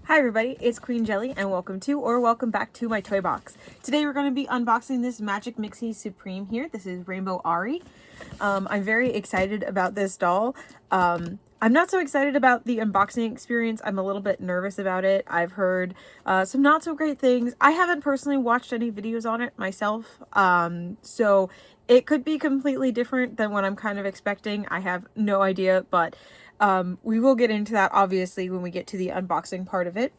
Hi everybody, it's Queen Jelly and welcome back to my toy box. Today we're going to be unboxing this Magic Mixie Supreme here. This is Rainbow Aria. I'm very excited about this doll. I'm not so excited about the unboxing experience. I'm a little bit nervous about it. I've heard some not so great things. I haven't personally watched any videos on it myself, so it could be completely different than what I'm kind of expecting. I have no idea, but we will get into that obviously when we get to the unboxing part of it.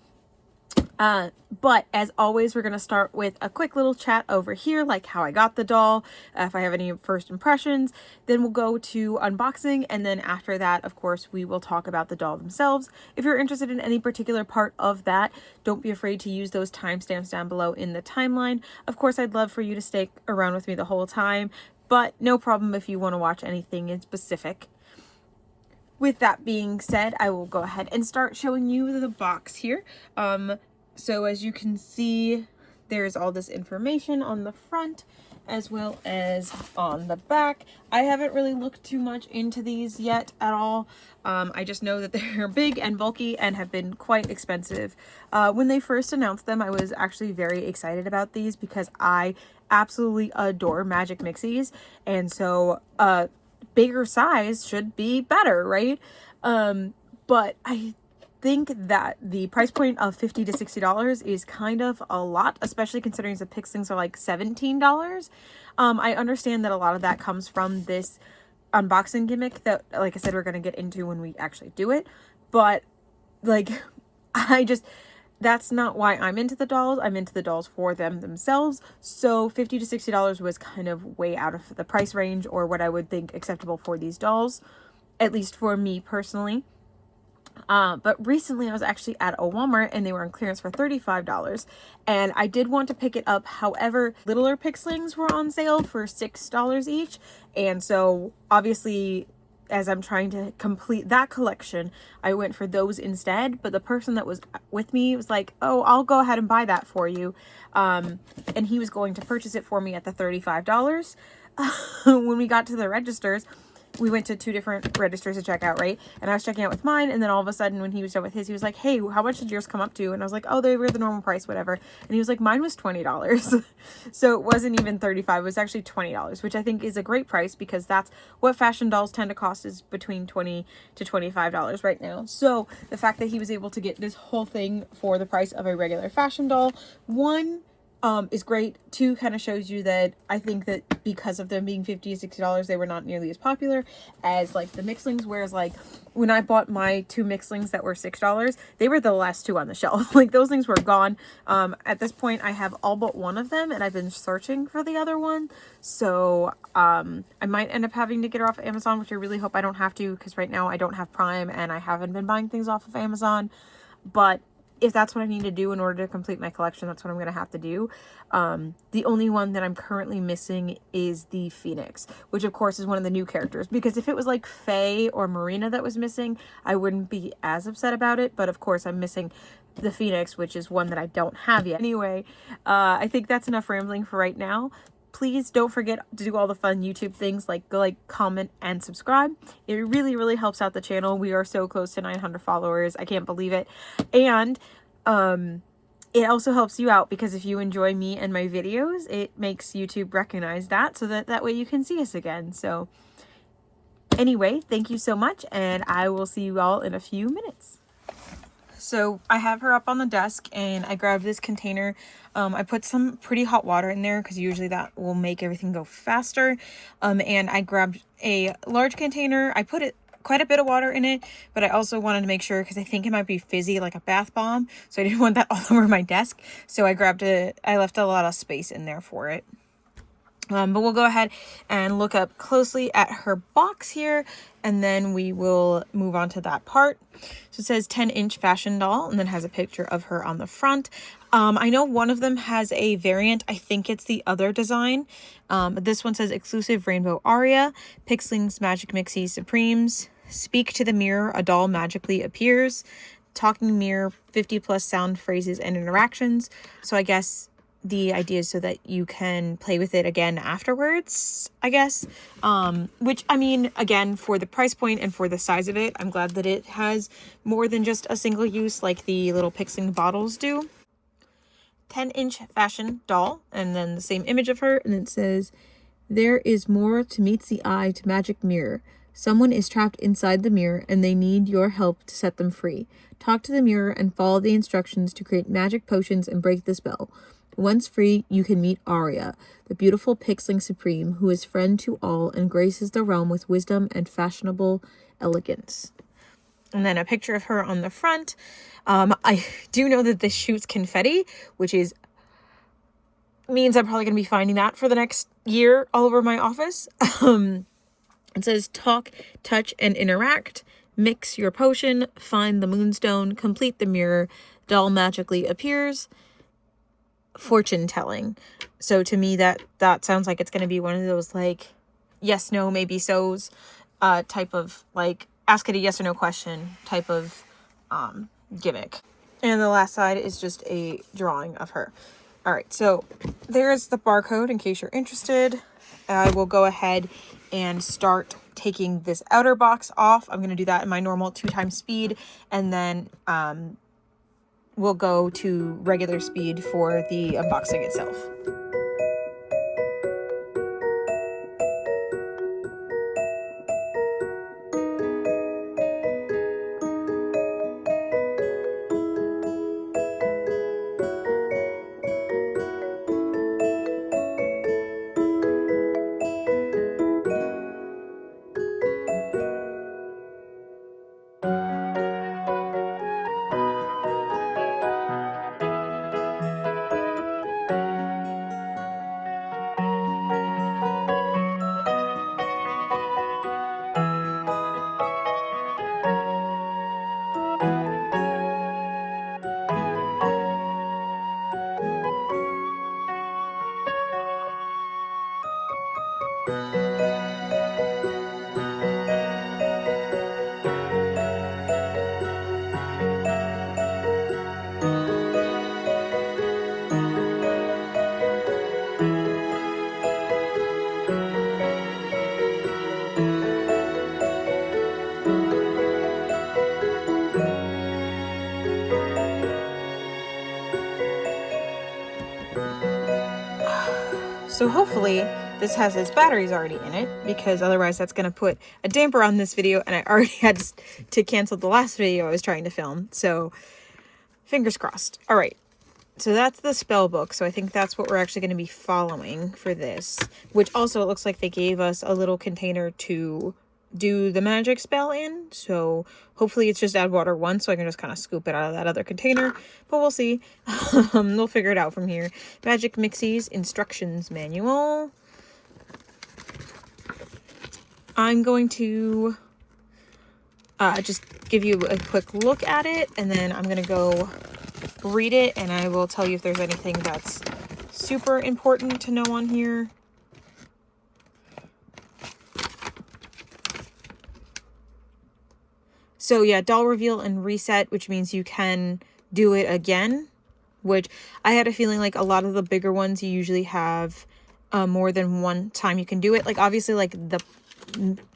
But as always, we're going to start with a quick little chat over here, like how I got the doll, if I have any first impressions. Then we'll go to unboxing, and then after that, of course, we will talk about the doll themselves. If you're interested in any particular part of that, don't be afraid to use those timestamps down below in the timeline. Of course, I'd love for you to stick around with me the whole time, but no problem if you want to watch anything in specific. With that being said, I will go ahead and start showing you the box here. So as you can see, there's all this information on the front as well as on the back. I haven't really looked too much into these yet at all. I just know that they're big and bulky and have been quite expensive. When they first announced them, I was actually very excited about these because I absolutely adore Magic Mixies, and so bigger size should be better, right? But I think that the price point of $50 to $60 is kind of a lot, especially considering the pixlings are like $17. I understand that a lot of that comes from this unboxing gimmick that, like I said, we're going to get into when we actually do it. But like, that's not why I'm into the dolls. I'm into the dolls for them themselves. So $50 to $60 was kind of way out of the price range, or what I would think acceptable for these dolls, at least for me personally. But recently I was actually at a Walmart and they were on clearance for $35, and I did want to pick it up. However, littler pixlings were on sale for $6 each, and so obviously, as I'm trying to complete that collection, I went for those instead. But the person that was with me was like, oh, I'll go ahead and buy that for you. And he was going to purchase it for me at the $35. When we got to the registers, we went to two different registers to check out, right? And I was checking out with mine, and then all of a sudden when he was done with his, he was like, hey, how much did yours come up to? And I was like, oh, they were the normal price, whatever. And he was like, mine was $20. So it wasn't even $35, it was actually $20, which I think is a great price because that's what fashion dolls tend to cost, is between $20 to $25 right now. So the fact that he was able to get this whole thing for the price of a regular fashion doll, one, is great. Two, kind of shows you that I think that because of them being $50 to $60, they were not nearly as popular as like the mixlings. Whereas like when I bought my two mixlings that were $6, they were the last two on the shelf. Like those things were gone. At this point I have all but one of them, and I've been searching for the other one. So I might end up having to get her off Amazon, which I really hope I don't have to, because right now I don't have Prime and I haven't been buying things off of Amazon. But if that's what I need to do in order to complete my collection, that's what I'm going to have to do. The only one that I'm currently missing is the Phoenix, which of course is one of the new characters, because if it was like Faye or Marina that was missing, I wouldn't be as upset about it. But of course I'm missing the Phoenix, which is one that I don't have yet. Anyway, I think that's enough rambling for right now. Please don't forget to do all the fun YouTube things like comment, and subscribe. It really, really helps out the channel. We are so close to 900 followers. I can't believe it. And it also helps you out, because if you enjoy me and my videos, it makes YouTube recognize that, so that way you can see us again. So anyway, thank you so much, and I will see you all in a few minutes. So I have her up on the desk, and I grabbed this container. I put some pretty hot water in there because usually that will make everything go faster. And I grabbed a large container. I put quite a bit of water in it, but I also wanted to make sure, because I think it might be fizzy like a bath bomb, so I didn't want that all over my desk. So I left a lot of space in there for it. But we'll go ahead and look up closely at her box here, and then we will move on to that part. So it says 10-inch fashion doll, and then has a picture of her on the front. I know one of them has a variant. I think it's the other design. This one says exclusive Rainbow Aria, Pixlings Magic Mixie Supremes, speak to the mirror, a doll magically appears, talking mirror, 50+ sound phrases and interactions. So I guess the idea is so that you can play with it again afterwards, I guess. Which, I mean, again, for the price point and for the size of it, I'm glad that it has more than just a single use like the little pixling bottles do. 10-inch fashion doll, and then the same image of her, and it says, "There is more to meets the eye to magic mirror. Someone is trapped inside the mirror and they need your help to set them free. Talk to the mirror and follow the instructions to create magic potions and break the spell. Once free, you can meet Aria, the beautiful pixling supreme who is friend to all and graces the realm with wisdom and fashionable elegance." And then a picture of her on the front. I do know that this shoots confetti, which means I'm probably going to be finding that for the next year all over my office. It says, "Talk, touch, and interact. Mix your potion. Find the moonstone. Complete the mirror. Doll magically appears. Fortune telling." So to me, that sounds like it's going to be one of those like yes, no, maybe so's type of like ask it a yes or no question type of gimmick. And the last side is just a drawing of her. All right, so there's the barcode in case you're interested. I will go ahead and start taking this outer box off. I'm going to do that in my normal 2x speed, and then we'll go to regular speed for the unboxing itself. So hopefully this has its batteries already in it, because otherwise that's going to put a damper on this video, and I already had to cancel the last video I was trying to film. So fingers crossed. All right. So that's the spell book. So I think that's what we're actually going to be following for this, which also it looks like they gave us a little container to do the magic spell in. So hopefully it's just add water once, so I can just kind of scoop it out of that other container, but we'll see. We'll figure it out from here. Magic Mixies instructions manual. I'm going to just give you a quick look at it, and then I'm going to go read it, and I will tell you if there's anything that's super important to know on here. So yeah, doll reveal and reset, which means you can do it again, which I had a feeling like a lot of the bigger ones, you usually have more than one time you can do it. Like obviously like the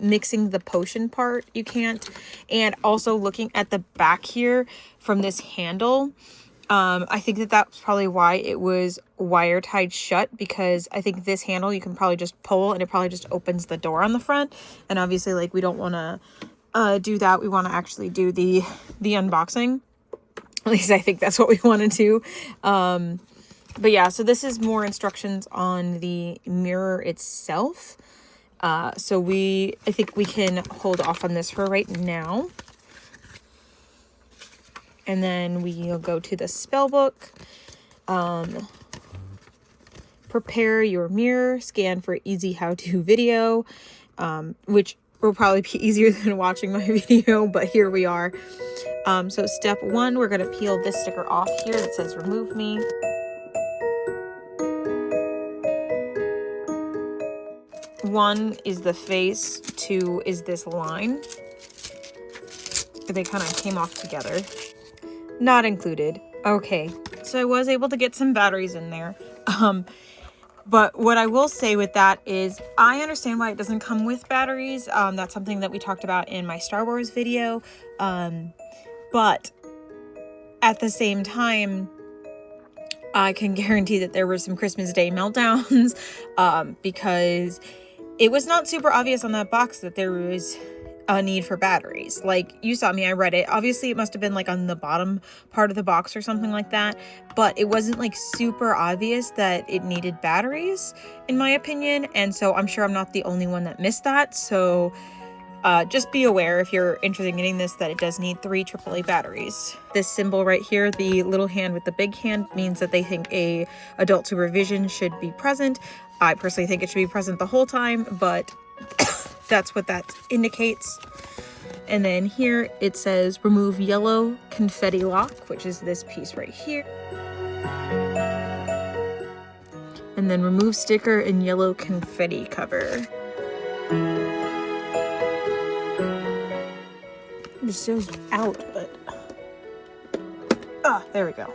mixing the potion part, you can't. And also looking at the back here from this handle, I think that that's probably why it was wire tied shut, because I think this handle you can probably just pull and it probably just opens the door on the front. And obviously like we don't want to do that. We want to actually do the unboxing. At least I think that's what we want to do. But yeah, so this is more instructions on the mirror itself. So I think we can hold off on this for right now. And then we'll go to the spell book. Prepare your mirror, scan for easy how-to video, which will probably be easier than watching my video, but here we are. So step 1, we're going to peel this sticker off here that says remove me. One is the face, 2 is this line. They kind of came off together. Not included. Okay, so I was able to get some batteries in there, But what I will say with that is I understand why it doesn't come with batteries. That's something that we talked about in my Star Wars video. But at the same time, I can guarantee that there were some Christmas Day meltdowns because it was not super obvious on that box that there was a need for batteries. Like, you saw me, I read it. Obviously, it must have been like on the bottom part of the box or something like that, but it wasn't like super obvious that it needed batteries, in my opinion. And so I'm sure I'm not the only one that missed that. So just be aware if you're interested in getting this that it does need 3 AAA batteries. This symbol right here, the little hand with the big hand, means that they think a adult supervision should be present. I personally think it should be present the whole time, but that's what that indicates. And then here it says remove yellow confetti lock, which is this piece right here. And then remove sticker and yellow confetti cover. This shows out, but there we go.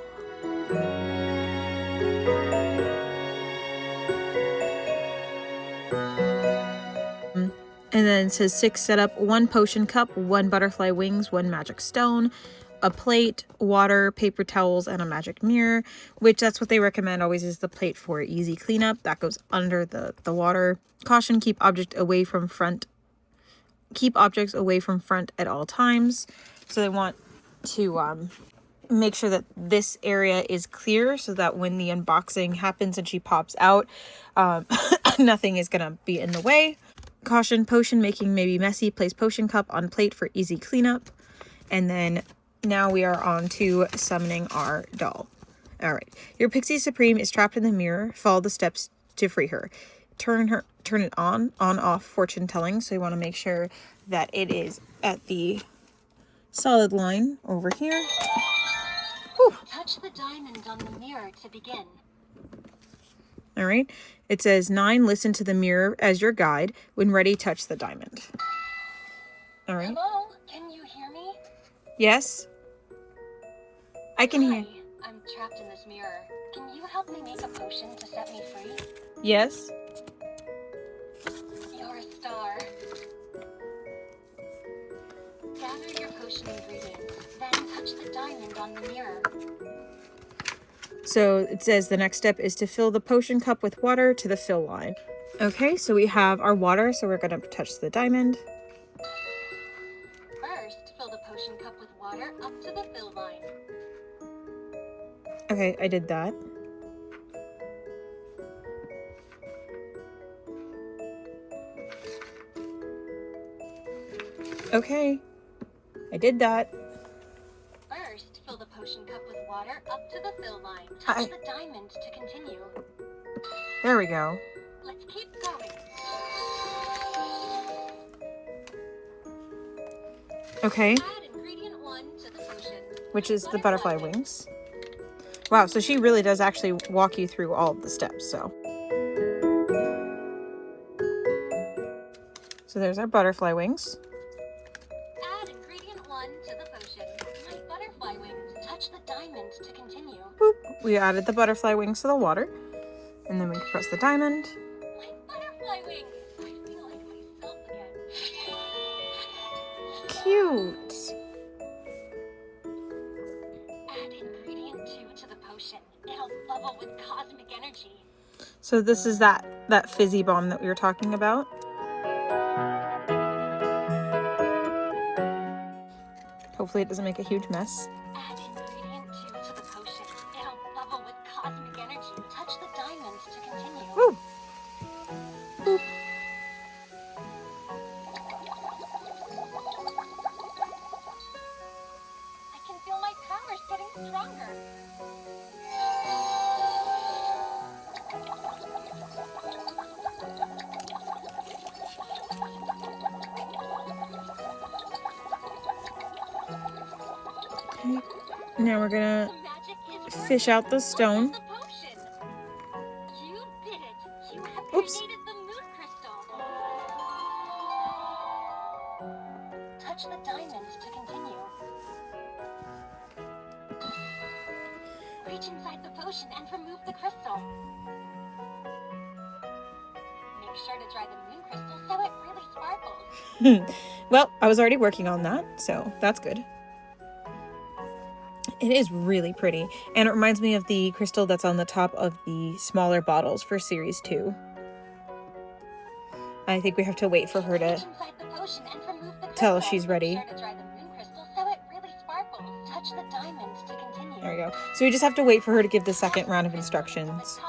And then it says 6 setup, 1 potion cup, 1 butterfly wings, 1 magic stone, a plate, water, paper towels, and a magic mirror, which that's what they recommend always, is the plate for easy cleanup. That goes under the water. Caution, keep objects away from front at all times. So they want to make sure that this area is clear so that when the unboxing happens and she pops out, nothing is gonna be in the way. Caution, potion making may be messy. Place potion cup on plate for easy cleanup. And then now we are on to summoning our doll. All right, your Pixie Supreme is trapped in the mirror. Follow the steps to free her. Turn it on, off fortune telling. So you want to make sure that it is at the solid line over here. Whew. Touch the diamond on the mirror to begin. All right. It says 9, listen to the mirror as your guide. When ready, touch the diamond. All right. Hello, can you hear me? Yes. I can hear. I'm trapped in this mirror. Can you help me make a potion to set me free? Yes. You're a star. Gather your potion ingredients, then touch the diamond on the mirror. So it says the next step is to fill the potion cup with water to the fill line. Okay, so we have our water, so we're going to touch the diamond. First, fill the potion cup with water up to the fill line. Okay, I did that. Okay, I did that. First, fill the potion cup with water up to the fill line. Touch the diamond to continue. There we go. Let's keep going. Okay. Add ingredient 1 to the potion, Which is the butterfly wings. Wow, so she really does actually walk you through all of the steps, so. So there's our butterfly wings. Add ingredient 1 to the potion. My butterfly wings. Touch the diamond to continue. Boop. We added the butterfly wings to the water. And then we can press the diamond. My butterfly wings. I feel like myself again. Cute. Add ingredient 2 to the potion. It'll bubble with cosmic energy. So this is that fizzy bomb that we were talking about. Hopefully it doesn't make a huge mess. Add ingredient 2 to the potion. It'll bubble with cosmic energy. Touch the diamond to continue. Woo! Boop. I can feel my powers getting stronger. Okay. Now we're gonna The magic is fish out the working. stone. What is the potion? You did it. You have Oops. created the moon crystal. Touch the diamond to continue. Reach inside the potion and remove the crystal. Make sure to dry the moon crystal so it really sparkles. Well, I was already working on that, so that's good. It is really pretty, and it reminds me of the crystal that's on the top of the smaller bottles for Series 2. I think we have to wait for her to tell us she's ready. There we go. So we just have to wait for her to give the second round of instructions.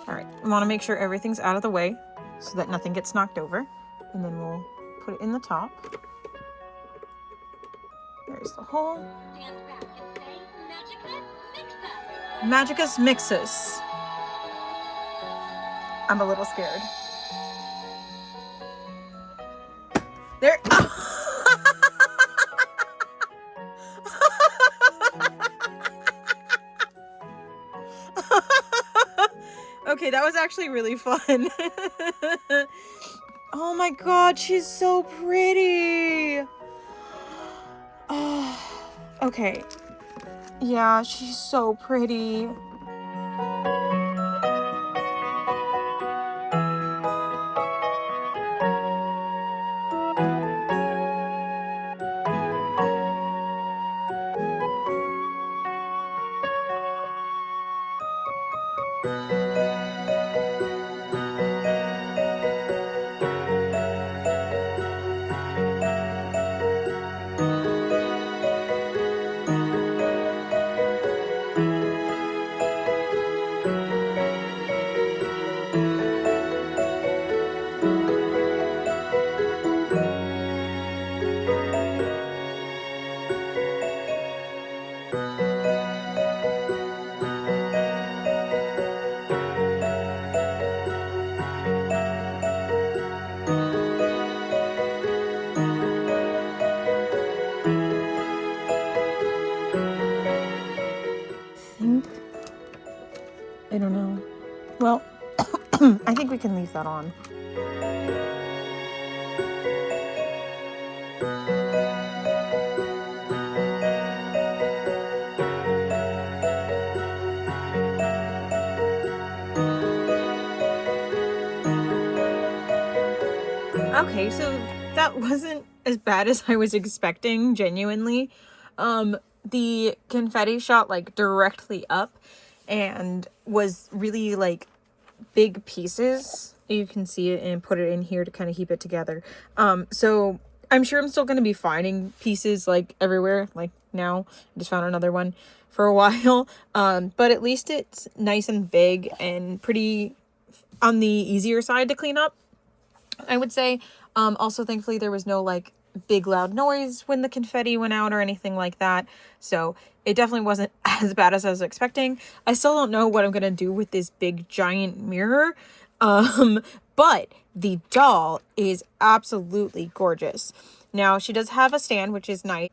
Alright, I want to make sure everything's out of the way so that nothing gets knocked over. And then we'll put it in the top. There's the hole. Magicus Mixes. I'm a little scared. There. Okay, that was actually really fun. Oh my god, she's so pretty. Oh, okay. Yeah, she's so pretty. I don't know. Well, I think we can leave that on. Okay, so that wasn't as bad as I was expecting, genuinely. The confetti shot like directly up and was really like big pieces. You can see it and put it in here to kind of keep it together. So I'm sure I'm still going to be finding pieces like everywhere. Like now, I just found another one for a while. But at least it's nice and big and pretty on the easier side to clean up, I would say. Also, thankfully, there was no like big loud noise when the confetti went out or anything like that. So it definitely wasn't as bad as I was expecting. I still don't know what I'm going to do with this big giant mirror. But the doll is absolutely gorgeous. Now, she does have a stand, which is nice.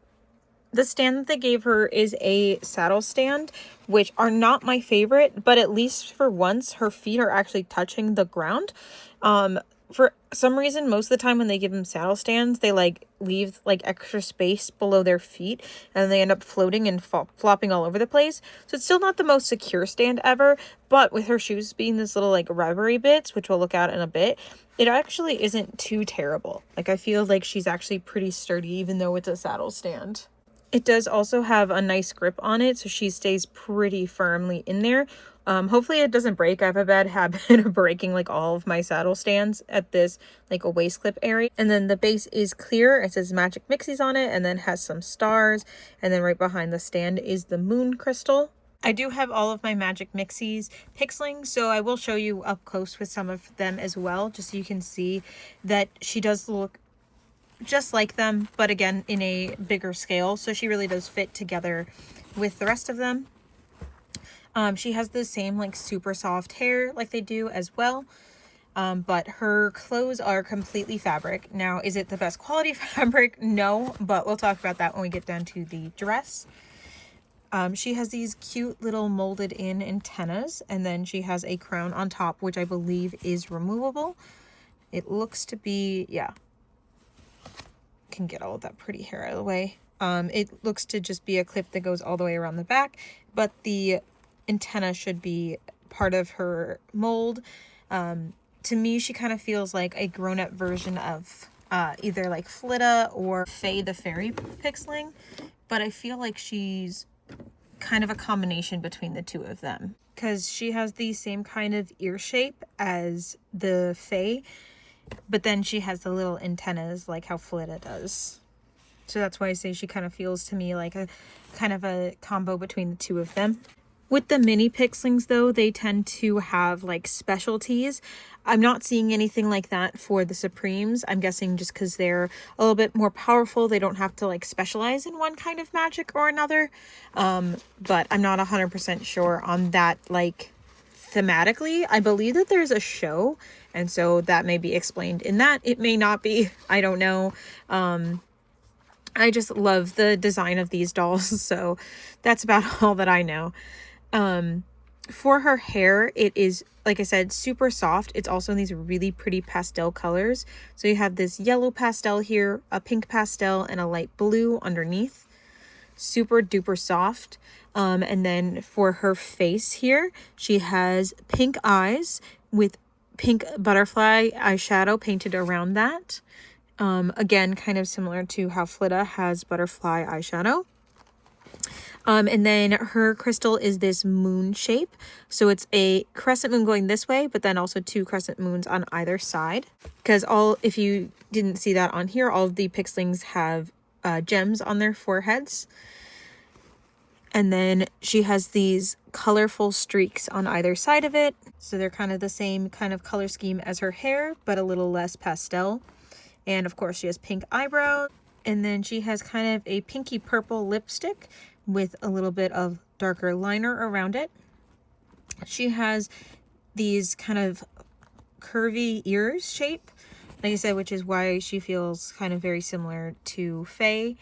The stand that they gave her is a saddle stand, which are not my favorite, but at least for once, her feet are actually touching the ground. For some reason, most of the time when they give them saddle stands, they like leave like extra space below their feet and they end up floating and flopping all over the place. So it's still not the most secure stand ever, but with her shoes being this little like rubbery bits, which we'll look at in a bit, it actually isn't too terrible. Like I feel like she's actually pretty sturdy even though it's a saddle stand. It does also have a nice grip on it, so she stays pretty firmly in there. Hopefully it doesn't break. I have a bad habit of breaking like all of my saddle stands at this like a waist clip area. And then the base is clear. It says Magic Mixies on it and then has some stars. And then right behind the stand is the moon crystal. I do have all of my Magic Mixies pixlings, so I will show you up close with some of them as well, just so you can see that she does look just like them, but again in a bigger scale, so she really does fit together with the rest of them. She has the same like super soft hair like they do as well, but her clothes are completely fabric. Now, is it the best quality fabric? No, but we'll talk about that when we get down to the dress. She has these cute little molded in antennas, and then she has a crown on top, which I believe is removable. It looks to be, yeah. Can get all of that pretty hair out of the way. It looks to just be a clip that goes all the way around the back, but the antenna should be part of her mold. To me, she kind of feels like a grown-up version of either like Flita or Faye the Fairy Pixling, but I feel like she's kind of a combination between the two of them, because she has the same kind of ear shape as the Faye, but then she has the little antennas like how Flita does. So that's why I say she kind of feels to me like a kind of a combo between the two of them. With the mini Pixlings though, they tend to have like specialties. I'm not seeing anything like that for the Supremes. I'm guessing just because they're a little bit more powerful, they don't have to like specialize in one kind of magic or another. But I'm not 100% sure on that, like thematically. I believe that there's a show, and so that may be explained in that. It may not be. I don't know. I just love the design of these dolls, so that's about all that I know. For her hair, it is, like I said, super soft. It's also in these really pretty pastel colors. So you have this yellow pastel here, a pink pastel, and a light blue underneath. Super duper soft. And then for her face here, she has pink eyes with pink butterfly eyeshadow painted around that. Again, kind of similar to how Flita has butterfly eyeshadow. And then her crystal is this moon shape. So it's a crescent moon going this way, but then also two crescent moons on either side. Because if you didn't see that on here, all of the Pixlings have gems on their foreheads. And then she has these colorful streaks on either side of it. So they're kind of the same kind of color scheme as her hair, but a little less pastel. And of course she has pink eyebrows. And then she has kind of a pinky purple lipstick with a little bit of darker liner around it. She has these kind of curvy ears shape, like I said, which is why she feels kind of very similar to Faye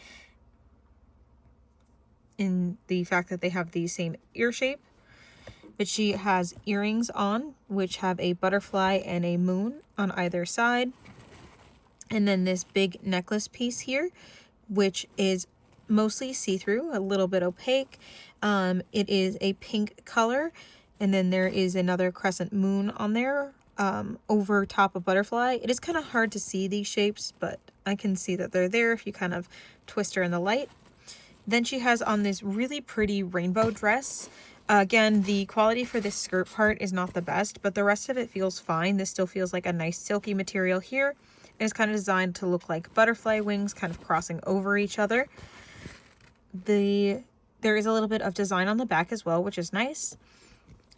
in the fact that they have the same ear shape. But she has earrings on, which have a butterfly and a moon on either side. And then this big necklace piece here, which is mostly see-through, a little bit opaque. It is a pink color, and then there is another crescent moon on there over top of butterfly. It is kind of hard to see these shapes, but I can see that they're there if you kind of twist her in the light. Then she has on this really pretty rainbow dress. Again, the quality for this skirt part is not the best, but the rest of it feels fine. This still feels like a nice silky material here. And it's kind of designed to look like butterfly wings kind of crossing over each other. There is a little bit of design on the back as well, which is nice.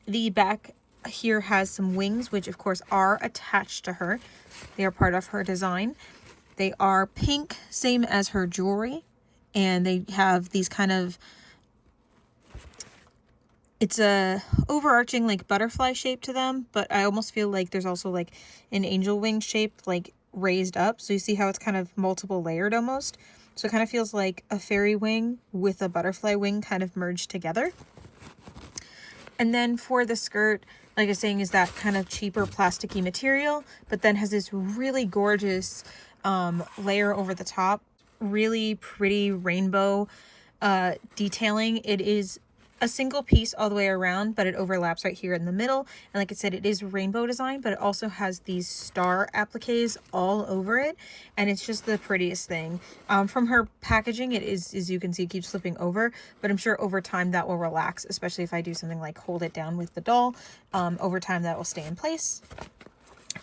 The back here has some wings, which of course are attached to her. They are part of her design. They are pink, same as her jewelry. And they have these kind of, it's a overarching like butterfly shape to them, but I almost feel like there's also like an angel wing shape like raised up. So you see how it's kind of multiple layered almost. So it kind of feels like a fairy wing with a butterfly wing kind of merged together. And then for the skirt, like I was saying, is that kind of cheaper plasticky material, but then has this really gorgeous layer over the top. Really pretty rainbow detailing. It is a single piece all the way around, but it overlaps right here in the middle. And like I said, it is rainbow design, but it also has these star appliques all over it. And it's just the prettiest thing. From her packaging, it is, as you can see, it keeps slipping over, but I'm sure over time that will relax, especially if I do something like hold it down with the doll. Over time that will stay in place.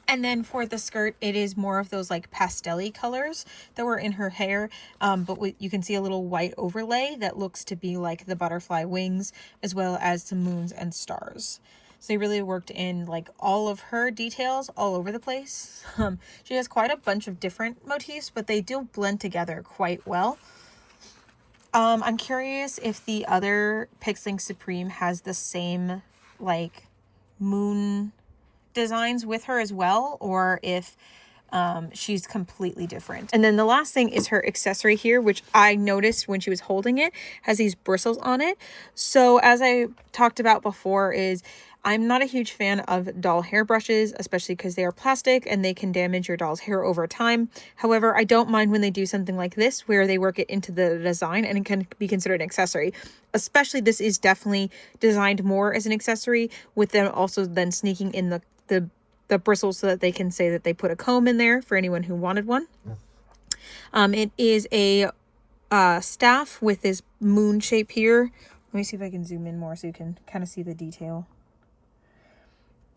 And then for the skirt, it is more of those like pastel-y colors that were in her hair. But you can see a little white overlay that looks to be like the butterfly wings, as well as some moons and stars. So they really worked in like all of her details all over the place. She has quite a bunch of different motifs, but they do blend together quite well. I'm curious if the other Pixling Supreme has the same like moon designs with her as well, or if she's completely different. And then the last thing is her accessory here, which I noticed when she was holding it, has these bristles on it. So as I talked about before, is I'm not a huge fan of doll hairbrushes, especially because they are plastic and they can damage your doll's hair over time. However, I don't mind when they do something like this where they work it into the design and it can be considered an accessory. Especially this is definitely designed more as an accessory, with them also then sneaking in the bristles so that they can say that they put a comb in there for anyone who wanted one. It is a staff with this moon shape here. Let me see if I can zoom in more so you can kind of see the detail.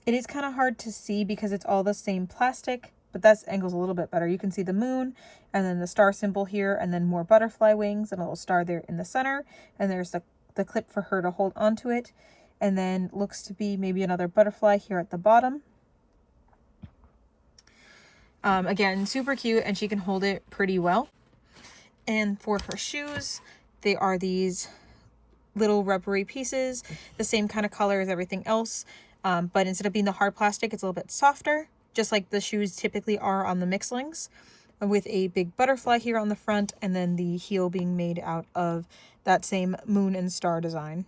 It is kind of hard to see because it's all the same plastic, but that angle's a little bit better. You can see the moon and then the star symbol here, and then more butterfly wings and a little star there in the center. And there's the clip for her to hold onto it. And then looks to be maybe another butterfly here at the bottom. Again, super cute, and she can hold it pretty well. And for her shoes, they are these little rubbery pieces, the same kind of color as everything else. But instead of being the hard plastic, it's a little bit softer, just like the shoes typically are on the Mixlings, with a big butterfly here on the front, and then the heel being made out of that same moon and star design.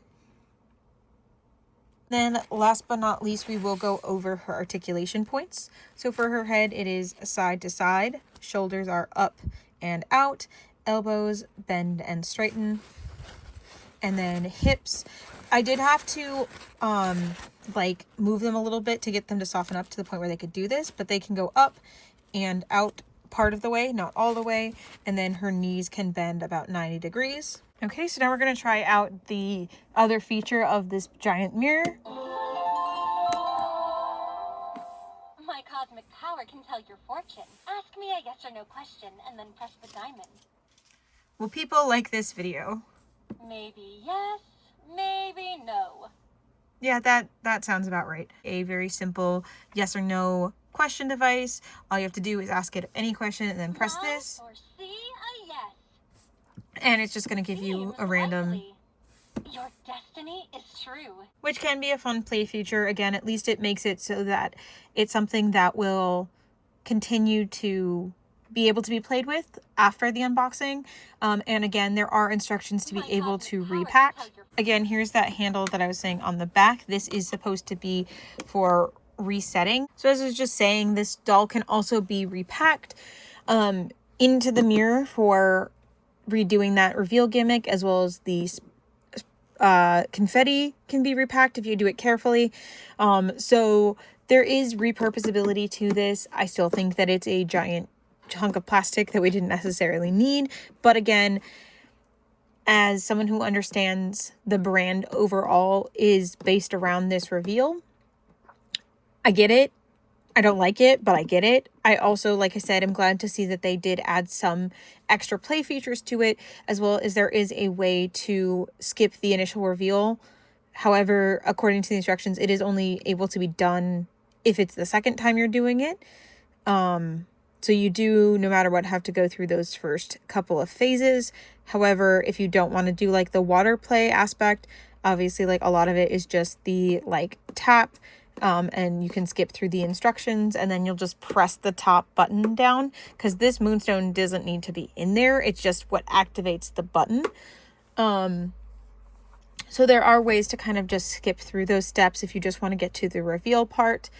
Then last but not least, we will go over her articulation points. So for her head, it is side to side, shoulders are up and out, elbows bend and straighten, and then hips. I did have to like move them a little bit to get them to soften up to the point where they could do this, but they can go up and out part of the way, not all the way, and then her knees can bend about 90 degrees. Okay, so now we're going to try out the other feature of this giant mirror. My cosmic power can tell your fortune. Ask me a yes or no question and then press the diamond. Will people like this video? Maybe yes, maybe no. Yeah, that sounds about right. A very simple yes or no question device. All you have to do is ask it any question and then press this. Or see a yes. And it's just going to give you a random... Likely. Your destiny is true. Which can be a fun play feature. Again, at least it makes it so that it's something that will continue to be able to be played with after the unboxing. And again, there are instructions to be able to repack. Again, here's that handle that I was saying on the back. This is supposed to be for resetting. So as I was just saying, this doll can also be repacked into the mirror for redoing that reveal gimmick, as well as the confetti can be repacked if you do it carefully. So there is repurposability to this. I still think that it's a giant chunk of plastic that we didn't necessarily need, but again, as someone who understands the brand overall is based around this reveal, I get it. I don't like it, but I get it. I also, like I said, I'm glad to see that they did add some extra play features to it, as well as there is a way to skip the initial reveal. However, according to the instructions, it is only able to be done if it's the second time you're doing it. So you do, no matter what, have to go through those first couple of phases. However, if you don't want to do like the water play aspect, obviously like a lot of it is just the like tap, and you can skip through the instructions, and then you'll just press the top button down, because this moonstone doesn't need to be in there. It's just what activates the button. So there are ways to kind of just skip through those steps if you just want to get to the reveal part.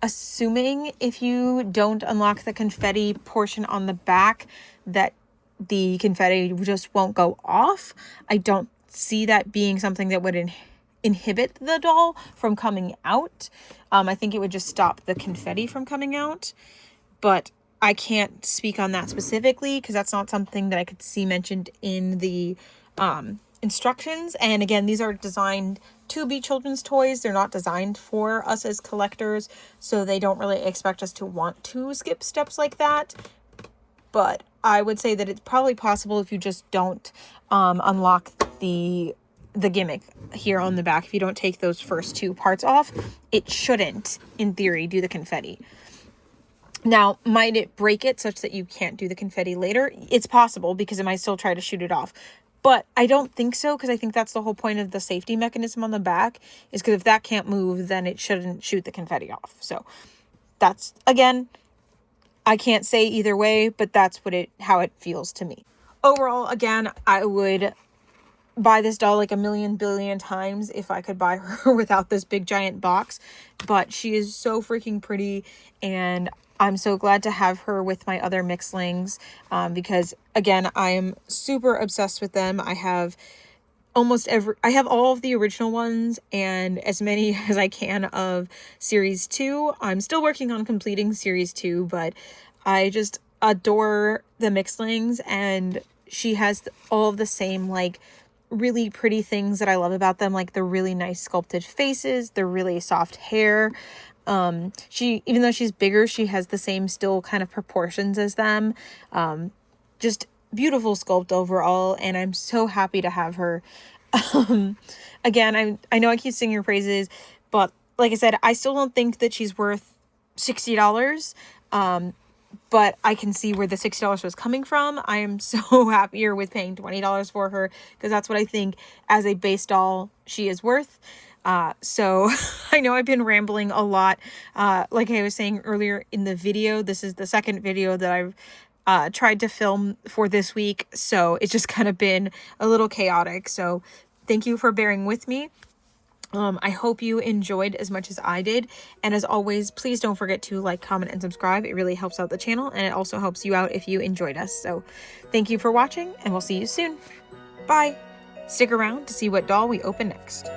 Assuming if you don't unlock the confetti portion on the back, that the confetti just won't go off. I don't see that being something that would inhibit the doll from coming out. I think it would just stop the confetti from coming out, but I can't speak on that specifically because that's not something that I could see mentioned in the instructions. And again, these are designed to be children's toys. They're not designed for us as collectors, so they don't really expect us to want to skip steps like that. But I would say that it's probably possible if you just don't unlock the gimmick here on the back. If you don't take those first two parts off, it shouldn't, in theory, do the confetti. Now, might it break it such that you can't do the confetti later? It's possible, because it might still try to shoot it off. But I don't think so, because I think that's the whole point of the safety mechanism on the back, is because if that can't move, then it shouldn't shoot the confetti off. So that's, again, I can't say either way, but that's how it feels to me. Overall, again, I would buy this doll like a million billion times if I could buy her without this big giant box, but she is so freaking pretty, and I'm so glad to have her with my other mixlings, because again, I am super obsessed with them. I have all of the original ones and as many as I can of series 2. I'm still working on completing series 2, but I just adore the mixlings, and she has all of the same like really pretty things that I love about them, like the really nice sculpted faces, the really soft hair. She, even though she's bigger, she has the same still kind of proportions as them. Just beautiful sculpt overall, and I'm so happy to have her. Again, I know I keep singing her praises, but like I said, I still don't think that she's worth $60. But I can see where the $60 was coming from. I am so happier with paying $20 for her, because that's what I think as a base doll she is worth. So I know I've been rambling a lot. Like I was saying earlier in the video, this is the second video that I've tried to film for this week, so it's just kind of been a little chaotic. So thank you for bearing with me. I hope you enjoyed as much as I did. And as always, please don't forget to like, comment, and subscribe. It really helps out the channel, and it also helps you out if you enjoyed us. So thank you for watching, and we'll see you soon. Bye. Stick around to see what doll we open next.